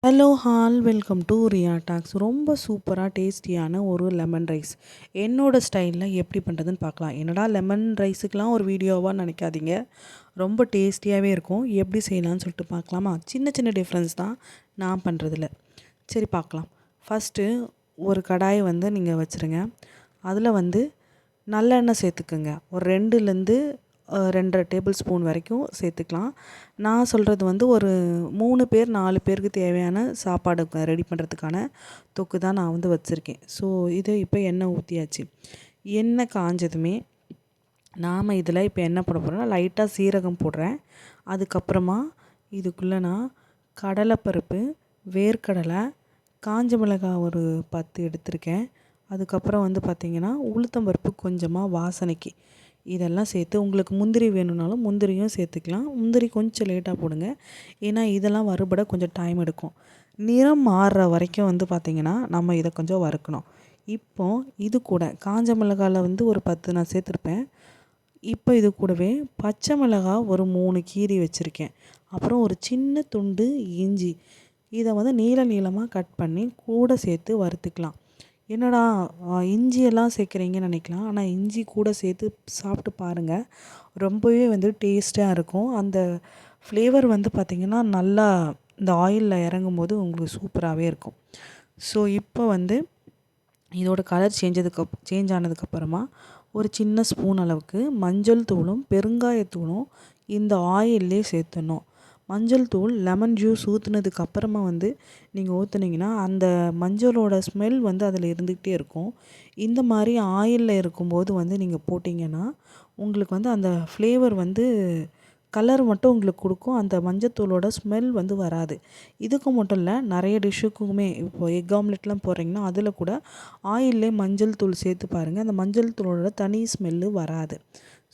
Hello all welcome to Riya talks. ரொம்ப சூப்பராக டேஸ்டியான ஒரு லெமன் ரைஸ் என்னோடய ஸ்டைலில் எப்படி பண்ணுறதுன்னு பார்க்கலாம். என்னடா லெமன் ரைஸுக்கெலாம் ஒரு வீடியோவாக நினைக்காதீங்க, ரொம்ப டேஸ்டியாகவே இருக்கும். எப்படி செய்யலாம்னு சொல்லிட்டு பார்க்கலாமா? சின்ன சின்ன டிஃப்ரென்ஸ் தான் நான் பண்ணுறதில்ல. சரி பார்க்கலாம். ஃபஸ்ட்டு ஒரு கடாயை நீங்கள் வச்சுருங்க. அதில் நல்லெண்ணெய் சேர்த்துக்குங்க. ஒரு 2லேருந்து 2.5 டேபிள் ஸ்பூன் வரைக்கும் சேர்த்துக்கலாம். நான் சொல்கிறது ஒரு 3 பேர் 4 பேருக்கு தேவையான சாப்பாடு ரெடி பண்ணுறதுக்கான தொக்கு தான் நான் வச்சுருக்கேன். ஸோ இது இப்போ எண்ணெய் ஊற்றியாச்சு. எண்ணெய் காஞ்சதுமே நாம் இதில் இப்போ என்ன போட போகிறோன்னா, லைட்டாக சீரகம் போடுறேன். அதுக்கப்புறமா இதுக்குள்ளே நான் கடலைப்பருப்பு, வேர்க்கடலை, காஞ்ச மிளகாய் ஒரு 10 எடுத்திருக்கேன். அதுக்கப்புறம் பார்த்திங்கன்னா உளுத்தம்பருப்பு கொஞ்சமாக வாசனைக்கு இதெல்லாம் சேர்த்து, உங்களுக்கு முந்திரி வேணும்னாலும் முந்திரியும் சேர்த்துக்கலாம். முந்திரி கொஞ்சம் லேட்டாக போடுங்க, ஏன்னா இதெல்லாம் வறுபட கொஞ்சம் டைம் எடுக்கும். நிறம் மாறுற வரைக்கும் பார்த்திங்கன்னா நம்ம இதை கொஞ்சம் வறுக்கணும். இப்போது இது கூட காஞ்ச மிளகாயில் ஒரு 10 நான் சேர்த்துருப்பேன். இப்போ இது கூடவே பச்சை மிளகாய் ஒரு 3 கீரி வச்சுருக்கேன். அப்புறம் ஒரு சின்ன துண்டு இஞ்சி, இதை நீள நீளமாக கட் பண்ணி கூட சேர்த்து வறுத்துக்கலாம். என்னடா இஞ்சியெல்லாம் சேர்க்குறீங்கன்னு நினைக்கலாம், ஆனால் இஞ்சி கூட சேர்த்து சாப்பிட்டு பாருங்கள், ரொம்பவே டேஸ்ட்டாக இருக்கும். அந்த ஃப்ளேவர் பார்த்திங்கன்னா நல்லா இந்த ஆயிலில் இறங்கும்போது உங்களுக்கு சூப்பராகவே இருக்கும். ஸோ இப்போ இதோட கலர் சேஞ்ச் ஆனதுக்கப்புறமா ஒரு சின்ன ஸ்பூன் அளவுக்கு மஞ்சள் தூளும் பெருங்காயத்தூளும் இந்த ஆயில்லே சேர்த்துடணும். மஞ்சள் தூள் லெமன் ஜூஸ் ஊற்றுனதுக்கப்புறமா நீங்கள் ஊற்றுனீங்கன்னா அந்த மஞ்சளோட ஸ்மெல் அதில் இருந்துக்கிட்டே இருக்கும். இந்த மாதிரி ஆயிலில் இருக்கும்போது நீங்கள் போட்டிங்கன்னா உங்களுக்கு அந்த ஃப்ளேவர் கலர் மட்டும் உங்களுக்கு கொடுக்கும். அந்த மஞ்சத்தூளோட ஸ்மெல் வராது. இதுக்கு மட்டும் இல்லை, நிறைய டிஷ்ஷுக்குமே இப்போது எக் ஆம்லெட்லாம் போடுறீங்கன்னா அதில் கூட ஆயில்லே மஞ்சள் தூள் சேர்த்து பாருங்கள், அந்த மஞ்சள் தூளோட தனி ஸ்மெல்லு வராது.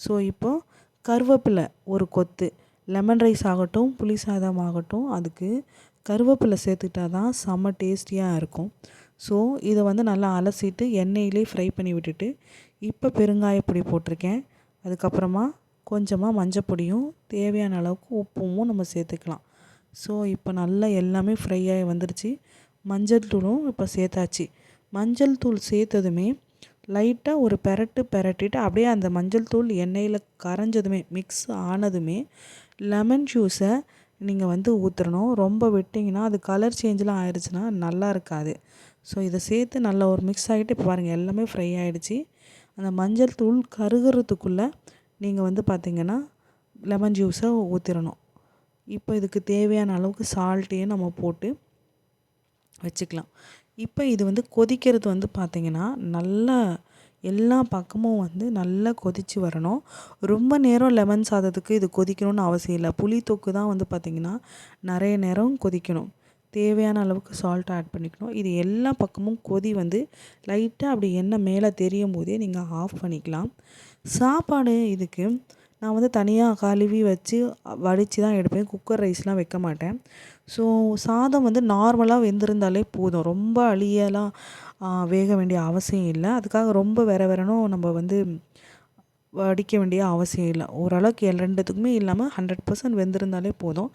ஸோ இப்போது கருவேப்பிலை ஒரு கொத்து, லெமன் ரைஸ் ஆகட்டும் புளி சாதம் ஆகட்டும், அதுக்கு கருவேப்பிலை சேர்த்துக்கிட்டா தான் செம்ம டேஸ்டியாக இருக்கும். ஸோ இதை நல்லா அலசிட்டு எண்ணெயிலே ஃப்ரை பண்ணி விட்டுட்டு, இப்போ பெருங்காயப்பொடி போட்டிருக்கேன். அதுக்கப்புறமா கொஞ்சமாக மஞ்சப்பொடியும் தேவையான அளவுக்கு உப்பும் நம்ம சேர்த்துக்கலாம். ஸோ இப்போ நல்லா எல்லாமே ஃப்ரை ஆகி வந்துருச்சு. மஞ்சள் தூளும் இப்போ சேர்த்தாச்சு. மஞ்சள் தூள் சேர்த்ததுமே லைட்டாக ஒரு பெரட்டிட்டு அப்படியே அந்த மஞ்சள் தூள் எண்ணெயில் கரைஞ்சதுமே மிக்ஸ் ஆனதுமே லெமன் ஜூஸை நீங்கள் ஊற்றணும். ரொம்ப விட்டிங்கன்னா அது கலர் சேஞ்செலாம் ஆயிடுச்சுன்னா நல்லா இருக்காது. ஸோ இதை சேர்த்து நல்லா ஒரு மிக்ஸ் ஆகிட்டு இப்போ பாருங்கள் எல்லாமே ஃப்ரை ஆகிடுச்சு. அந்த மஞ்சள் தூள் கருகிறதுக்குள்ளே நீங்கள் பார்த்திங்கன்னா லெமன் ஜூஸை ஊற்றிடணும். இப்போ இதுக்கு தேவையான அளவுக்கு சால்ட்டையும் நம்ம போட்டு வச்சுக்கலாம். இப்போ இது கொதிக்கிறது பார்த்திங்கன்னா நல்லா எல்லா பக்கமும் நல்லா கொதித்து வரணும். ரொம்ப நேரம் லெமன் சாதத்துக்கு இது கொதிக்கணும்னு அவசியம் இல்லை. புளி தொக்கு தான் பார்த்திங்கன்னா நிறைய நேரம் கொதிக்கணும். தேவையான அளவுக்கு சால்ட் ஆட் பண்ணிக்கணும். இது எல்லா பக்கமும் கொதி லைட்டாக அப்படி எண்ணெய் மேலே தெரியும் போதே நீங்கள் ஆஃப் பண்ணிக்கலாம். சாப்பாடு இதுக்கு நான் தனியாக கழுவி வச்சு வடித்து தான் எடுப்பேன். குக்கர் ரைஸ்லாம் வைக்க மாட்டேன். ஸோ சாதம் நார்மலாக வெந்திருந்தாலே போதும், ரொம்ப அழியலாம் வேக வேண்டிய அவசியம் இல்லை. அதுக்காக ரொம்ப வெறணும் நம்ம வடிக்க வேண்டிய அவசியம் இல்லை. ஓரளவுக்கு ரெண்டுத்துக்குமே இல்லாமல் 100% வெந்திருந்தாலே போதும்.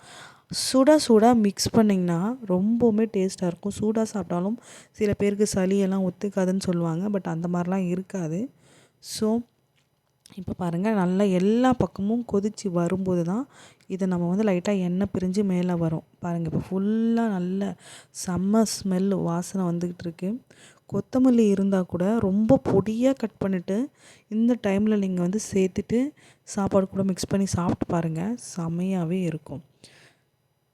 சுட சுட மிக்ஸ் பண்ணிங்கன்னா ரொம்பவுமே டேஸ்ட்டாக இருக்கும். சூடாக சாப்பிட்டாலும் சில பேருக்கு சளியெல்லாம் ஒத்துக்காதுன்னு சொல்லுவாங்க, பட் அந்த மாதிரிலாம் இருக்காது. ஸோ இப்போ பாருங்கள் நல்லா எல்லா பக்கமும் கொதித்து வரும்போது தான் இதை நம்ம லைட்டாக எண்ணெய் பிரிஞ்சு மேலே வரும். பாருங்கள் இப்போ ஃபுல்லாக நல்ல செம்ம ஸ்மெல் வாசனை வந்துக்கிட்டு இருக்குது. கொத்தமல்லி இருந்தால் கூட ரொம்ப பொடியாக கட் பண்ணிவிட்டு இந்த டைமில் நீங்கள் சேர்த்துட்டு சாப்பாடு கூட மிக்ஸ் பண்ணி சாப்பிட்டு பாருங்கள், செம்மையாகவே இருக்கும்.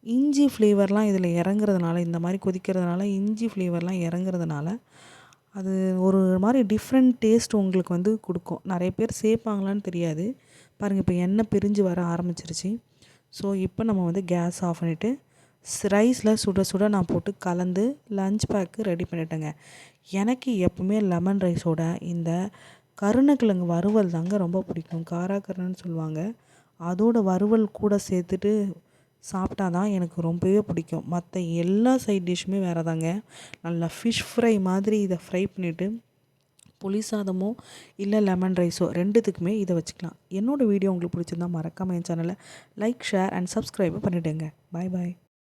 இஞ்சி ஃப்ளேவர்லாம் இதில் இறங்குறதுனால, இந்த மாதிரி கொதிக்கிறதுனால இஞ்சி ஃப்ளேவர்லாம் இறங்குறதுனால அது ஒரு மாதிரி டிஃப்ரெண்ட் டேஸ்ட் உங்களுக்கு கொடுக்கும். நிறைய பேர் சேர்ப்பாங்களான்னு தெரியாது. பாருங்கள் இப்போ எண்ணெய் பிரிஞ்சு வர ஆரம்பிச்சிருச்சு. ஸோ இப்போ நம்ம கேஸ் ஆஃப் பண்ணிவிட்டு ரைஸில் சுட சுட நான் போட்டு கலந்து லஞ்ச் பேக்கு ரெடி பண்ணிட்டேங்க. எனக்கு எப்பவுமே லெமன் ரைஸோட இந்த கருணக்கிழங்கு வறுவல் தாங்க ரொம்ப பிடிக்கும். காராக்கருணன்னு சொல்லுவாங்க. அதோட வறுவல் கூட சேர்த்துட்டு சாப்பிட்டா தான் எனக்கு ரொம்பவே பிடிக்கும். மற்ற எல்லா சைட் டிஷ்ஷுமே வேறு தாங்க. நல்லா ஃபிஷ் ஃப்ரை மாதிரி இதை ஃப்ரை பண்ணிவிட்டு புளி சாதமோ இல்லை லெமன் ரைஸோ ரெண்டுத்துக்குமே இதை வச்சுக்கலாம். என்னோடய வீடியோ உங்களுக்கு பிடிச்சிருந்தா மறக்காமல் என் சேனலை லைக், ஷேர் அண்ட் சப்ஸ்கிரைப் பண்ணிவிடுங்க. பாய் பாய்.